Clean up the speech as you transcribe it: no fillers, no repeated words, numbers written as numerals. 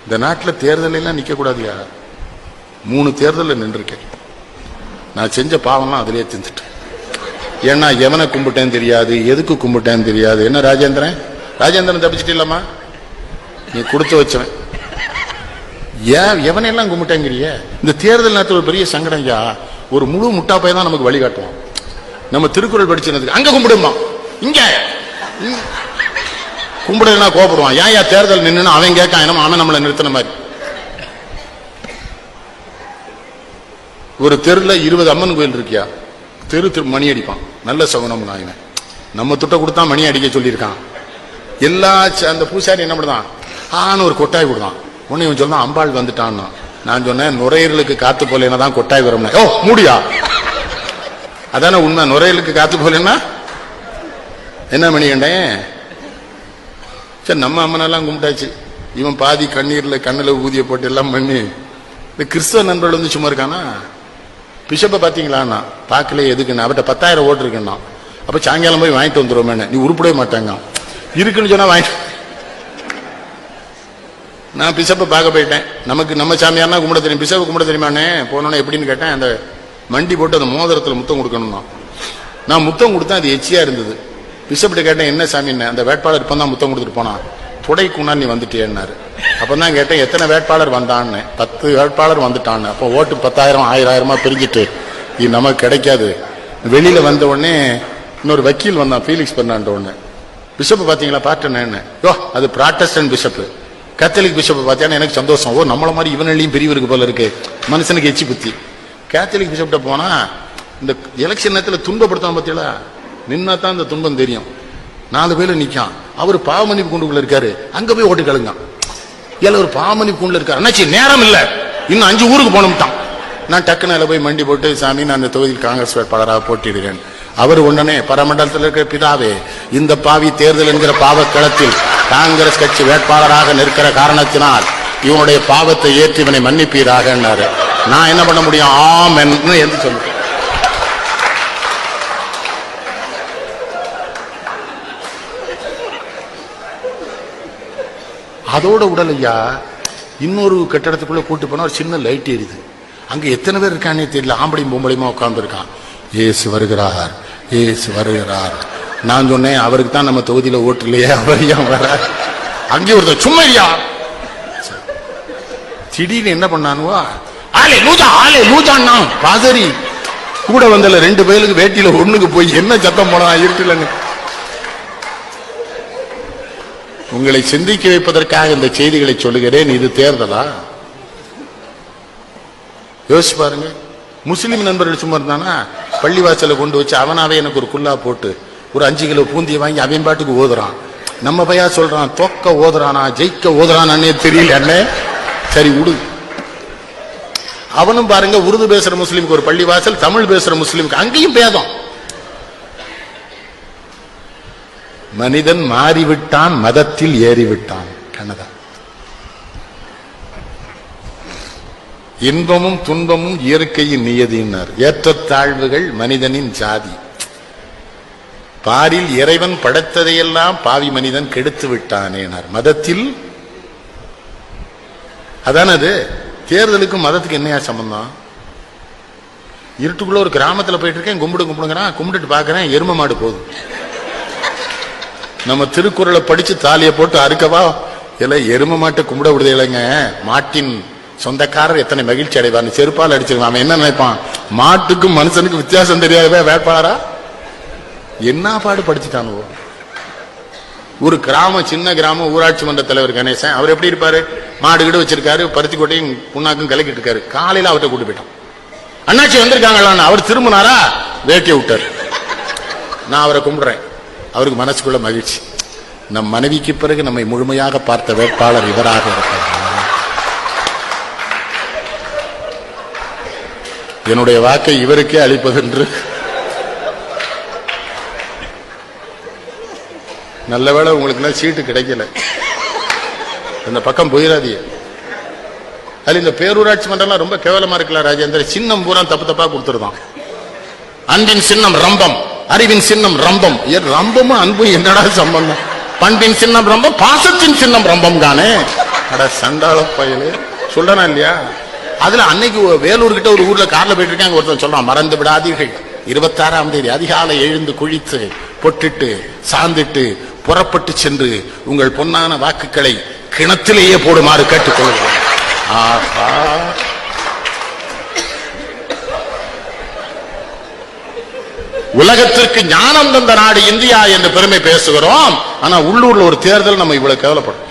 இந்த நாட்டில் தேர்தல் எல்லாம் நிக்க கூடாதுயா. 3 தேர்தலில் நின்றுருக்கேன். நான் செஞ்ச பாவம்லாம் அதிலே தின்னுட்டேன். ஏன்னா எவனை கும்பிட்டேன்னு தெரியாது, எதுக்கு கும்பிட்டேன்னு தெரியாது. என்ன ராஜேந்திரன் தப்பிச்சுட்டு இல்லாமா? நீ கொடுத்து வச்சவன். ஏன் எவனையெல்லாம் கும்பிட்டேங்கிறிய? இந்த தேர்தல் நேரத்தில் ஒரு பெரிய சங்கடம் ஐயா. ஒரு முழு முட்டாப்பை தான் நமக்கு வழிகாட்டுவான். நம்ம திருக்குறள் படிச்சதுக்கு அங்க கும்பிடுமா, இங்க கும்பிடுனா கோபப்படுவான். ஏன் தேர்தல் நின்று அவன் கேட்கான், அவன் நம்மளை நிறுத்தின மாதிரி. ஒரு தெருல 20 அம்மன் கோயில் இருக்கியா, தெரு மணி அடிப்பான். நல்ல சகுனம் நாயவன். நம்ம துட்ட கொடுத்தா மணி அடிக்க சொல்லியிருக்கான். எல்லா அந்த பூசாரி என்ன பண்ணுதான், ஆன்னு ஒரு கொட்டாய் கொடுத்தான். உன்னை இவன் சொன்னா அம்பாள் வந்துட்டான்னா. நான் சொன்னேன், நுரையீரலுக்கு காத்து போலேன்னா தான் கொட்டாய் வரும். ஓ மூடியா, அதான உண்மை. நுரையீரலுக்கு காத்து போலேன்னா என்ன மணி கண்டேன். சரி, நம்ம அம்மனெல்லாம் கும்பிட்டாச்சு. இவன் பாதி கண்ணீர்ல கண்ணில் ஊதிய போட்டு எல்லாம் பண்ணி. இந்த கிறிஸ்தவ நண்பர்கள் வந்து சும்மா இருக்கானா? பிஷப்பை பார்த்தீங்களான்னா பார்க்கல. எதுக்குன்னு அவர்கிட்ட 10,000 ஓட்டு இருக்குன்னா. அப்ப சாயங்காலம் போய் வாங்கிட்டு வந்துடுவோம். நீ உருப்படவே மாட்டாங்க. இருக்குன்னு சொன்னா வாங்கிட்டு. நான் பிஷப்பை பார்க்க போயிட்டேன். நமக்கு நம்ம சாமியார்னா கும்பிட தெரியும், பிஷப்பை கும்பிட தெரியுமானே. போனோன்னே எப்படின்னு கேட்டேன். அந்த மண்டி போட்டு அந்த மோதிரத்தில் முத்தம் கொடுக்கணும்னா. நான் முத்தம் கொடுத்தேன், அது எச்சியா இருந்தது. பிஷப்கிட்ட கேட்டேன், என்ன சாமின்னு. அந்த வேட்பாளர் இப்போ தான் முத்தம் கொடுத்துட்டு போனான். துடைக்குன்னா நீ வந்துட்டேன்னாரு. அப்பதான் கேட்டேன், எத்தனை வேட்பாளர் வந்தான்னு. 10 வேட்பாளர் வந்துட்டான்னு. அப்போ ஓட்டு 10,000 1000 பிரிஞ்சுட்டு இது நமக்கு கிடைக்காது. வெளியில வந்த உடனே இன்னொரு வக்கீல் வந்தான், ஃபீலிக்ஸ் பெர்னாண்டோ. ஒண்ணு பிஷப் பாத்தீங்களா பாட்டேன்னு. யோ அது ப்ராட்டஸ்டன்ட் பிஷப். கேத்தலிக் பிஷப் பார்த்தேன்னா எனக்கு சந்தோஷம். ஓ நம்மள மாதிரி இவனையும் பெரியவருக்கு போல இருக்கு. மனுஷனுக்கு எச்சி புத்தி. கேத்தலிக் பிஷப்ட போனா இந்த எலெக்ஷன் நேரத்தில் துன்பப்படுத்தாம பார்த்தீங்களா, நின்னா தான் இந்த துன்பம் தெரியும். 4 பேர் நிக்கான். அவர் பாவமன்னிப்பு கூண்டுக்குள்ள இருக்காரு. அங்க போய் ஓட்டு கழுங்க. ஏல ஒரு பாவமன்னிப்பு கூண்டுல இருக்காரு. அண்ணாச்சி நேரம் இல்ல, இன்னும் 5 ஊருக்கு போனோம்ட்டான். நான் டக்குன்னு போய் மண்டி போட்டு, சாமி நான் அந்த தொகுதியில் காங்கிரஸ் வேட்பாளராக போட்டிடுறேன். அவர் உடனே பரமண்டலத்தில் இருக்கிற பிதாவே, இந்த பாவி தேர்தல் என்கிற பாவக்களத்தில் காங்கிரஸ் கட்சி வேட்பாளராக நிற்கிற காரணத்தினால் இவனுடைய பாவத்தை ஏற்றி இவனை மன்னிப்பீராக. நான் என்ன பண்ண முடியும்? ஆமென் என்று சொல்லுவேன். அதோட உடல் ஐயா, இன்னொரு கட்டடத்துக்குள்ள கூட்டு போனா ஒரு சின்ன லைட் எரியுது. அங்க எத்தனை பேர் இருக்கானே தெரியல. ஆம்பளையும் பொம்பளையுமா உட்கார்ந்து இருக்கான். ஏசு வருகிறார், ஏசு வருகிறார். நான் சொன்னேன், அவருக்கு தான் நம்ம தொகுதியில ஓட்டு இல்லையே, அவர் ஏன் வர? அங்கே ஒருத்தர் சும்மா இல்லையா. திடீர்னு என்ன பண்ணானுவா, ஆலே லூஜா ஆலே லூஜான்னா பாசரி கூட வந்தல 2 பேருக்கு வேட்டியில ஒண்ணுக்கு போய் என்ன சத்தம் போனா இருக்குல்லன்னு. உங்களை சிந்திக்க வைப்பதற்காக இந்த செய்திகளை சொல்லுகிறேன். இது தேர்தலா? யோசிச்சு பாருங்க. முஸ்லிம் நண்பர்கள் சும்மா இருந்தானா பள்ளிவாசல கொண்டு வச்சு அவனாவே எனக்கு ஒரு குல்லா போட்டு ஒரு 5 கிலோ பூந்தியை வாங்கி அவன் பாட்டுக்கு ஓதுறான். நம்ம பையா சொல்றான், தொக்க ஓதுறானா ஜெயிக்க ஓதுறானே தெரியல. அண்ணே சரி விடு. அவனும் பாருங்க, உருது பேசுற முஸ்லீமுக்கு ஒரு பள்ளிவாசல், தமிழ் பேசுற முஸ்லீமுக்கு அங்கேயும் பேதம். மனிதன் மாறிவிட்டான், மதத்தில் ஏறிவிட்டான். கண்ணதா. இன்பமும் துன்பமும் இயற்கையின் நியதியினர். ஏற்றத்தாழ்வுகள் மனிதனின் ஜாதி. பாரில் இறைவன் படைத்ததையெல்லாம் பாவி மனிதன் கெடுத்து விட்டானேனார். மதத்தில் அதானது. தேர்தலுக்கும் மதத்துக்கு என்னையா சம்பந்தம்? இருட்டுக்குள்ள ஒரு கிராமத்தில் போயிட்டு இருக்கேன், கும்பிடுங்கிறான். கும்பிட்டுட்டு பாக்குறேன், எரும மாடு போகுது. நம்ம திருக்குறளை படிச்சு தாலியை போட்டு அறுக்கவா? இல்ல எரும மாட்டை கும்பிட விடுதே இல்லைங்க. மாட்டின் சொந்தக்காரர் எத்தனை மகிழ்ச்சி அடைவார். செருப்பால் அடிச்சிருவான். அவன் என்ன நினைப்பான்? மாட்டுக்கும் மனுஷனுக்கு வித்தியாசம் தெரியாதவே வேட்பாளரா? என்ன பாடு படிச்சுட்டானோ. ஒரு கிராமம், சின்ன கிராமம், ஊராட்சி மன்ற தலைவர் கணேசன். அவர் எப்படி இருப்பாரு? மாடு கிட்ட வச்சிருக்காரு, பருத்தி கோட்டையும் புண்ணாக்கும் கலக்கிட்டு இருக்காரு. காலையில அவர்கிட்ட கூட்டு போயிட்டான். அண்ணாச்சி வந்திருக்காங்களான்னு அவர் திரும்பினாரா, வேட்டியை விட்டார். நான் அவரை கும்பிடுறேன். அவருக்கு மனசுக்குள்ள மகிழ்ச்சி. நம் மனைவிக்கு பிறகு நம்மை முழுமையாக பார்த்த வேட்பாளர் இவராக இருக்கிறார். என்னுடைய வாக்கை இவருக்கே அளிப்பதென்று. நல்லவேளை உங்களுக்கு சீட்டு கிடைக்கல, இந்த பக்கம் போயிடாதீங்க. அது இந்த பேரூராட்சி மன்றம் ரொம்ப கேவலமா இருக்கலாம் ராஜேந்திர. சின்னம் பூரா தப்பு தப்பா கொடுத்துருதான். அன்பின் சின்னம் ரம்பம், அறிவின் சின்னம் ரம்பம். ரம்பமும் அன்பும் என்னடா சம்பந்தம்? பண்பின் சின்னம் ரம்பம், பாசத்தின் சின்னம் ரம்பம் தானே. அட சண்டாள பயலு சொல்றனா இல்லையா? அதுல அன்னைக்கு வேலூர் கிட்ட ஒரு ஊர்ல கார்ல போயிட்டு இருக்காங்க, ஒருத்தன் சொல்றான், மறந்து விடாதீர்கள் 26ஆம் தேதி அதிகாலை எழுந்து குளித்து பொட்டிட்டு சாந்திட்டு புறப்பட்டு சென்று உங்கள் பொன்னான வாக்குகளை கிணத்திலேயே போடுமாறு கேட்டுக்கொள்கிறேன். ஆஹா, உலகத்திற்கு ஞானம் தந்த நாடு இந்தியா என்று பெருமை பேசுகிறோம். ஆனா உள்ளூர்ல ஒரு தேர்தல் நம்ம இவ்வளவு கேவலப்படும்.